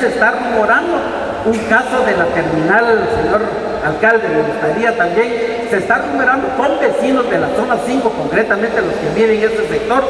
se está rumorando un caso de la terminal, señor alcalde, me gustaría también, se está rumorando con vecinos de la zona 5, concretamente los que viven en este sector,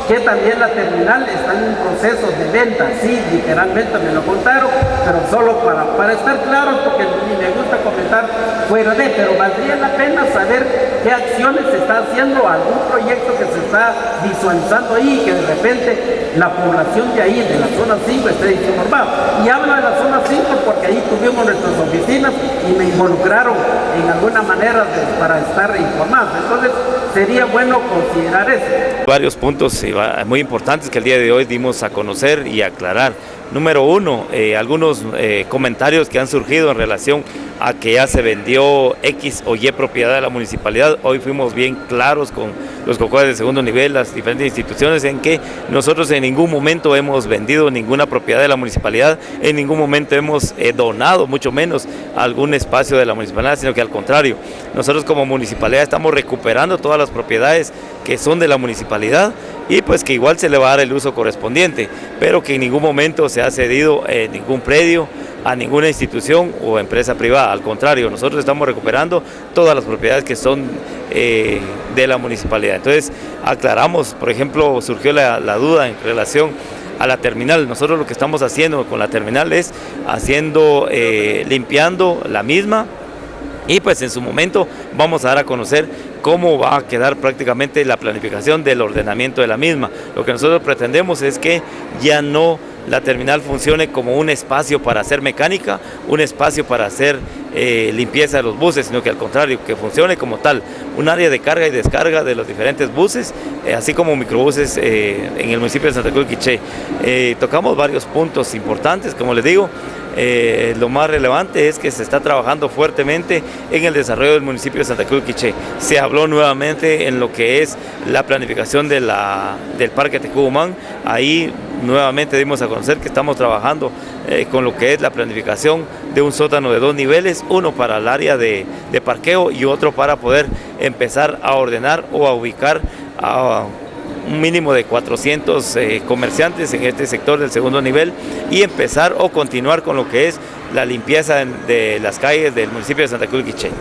que también la terminal está en un proceso de venta, sí, literalmente me lo contaron, pero solo para estar claros, porque ni me gusta comentar fuera de, pero valdría la pena saber qué acciones se está haciendo, algún proyecto que se está visualizando ahí, que de repente la población de ahí, de la zona 5, esté desinformada. Y hablo de la zona 5 porque ahí tuvimos nuestras oficinas y me involucraron en alguna manera para estar informados. Entonces, sería bueno considerar eso. Varios puntos muy importantes que el día de hoy dimos a conocer y aclarar. Número uno, algunos comentarios que han surgido en relación a que ya se vendió X o Y propiedad de la municipalidad. Hoy fuimos bien claros con los COCODES de segundo nivel, las diferentes instituciones, en que nosotros en ningún momento hemos vendido ninguna propiedad de la municipalidad, en ningún momento hemos donado, mucho menos, algún espacio de la municipalidad, sino que al contrario, nosotros como municipalidad estamos recuperando todas las propiedades que son de la municipalidad y pues que igual se le va a dar el uso correspondiente, pero que en ningún momento se ha cedido ningún predio a ninguna institución o empresa privada. Al contrario, nosotros estamos recuperando todas las propiedades que son de la municipalidad. Entonces, aclaramos, por ejemplo, surgió la duda en relación a la terminal. Nosotros lo que estamos haciendo con la terminal es limpiando la misma, y pues en su momento vamos a dar a conocer cómo va a quedar prácticamente la planificación del ordenamiento de la misma. Lo que nosotros pretendemos es que ya no la terminal funcione como un espacio para hacer mecánica, un espacio para hacer limpieza de los buses, sino que al contrario, que funcione como tal, un área de carga y descarga de los diferentes buses, así como microbuses en el municipio de Santa Cruz de Quiché. Tocamos varios puntos importantes, como les digo. Lo más relevante es que se está trabajando fuertemente en el desarrollo del municipio de Santa Cruz de Quiché. Se habló nuevamente en lo que es la planificación del Parque Tecumán. Ahí nuevamente dimos a conocer que estamos trabajando con lo que es la planificación de un sótano de 2 niveles, uno para el área de parqueo y otro para poder empezar a ordenar o a ubicar a un mínimo de 400 comerciantes en este sector del segundo nivel y empezar o continuar con lo que es la limpieza de las calles del municipio de Santa Cruz de Quiché.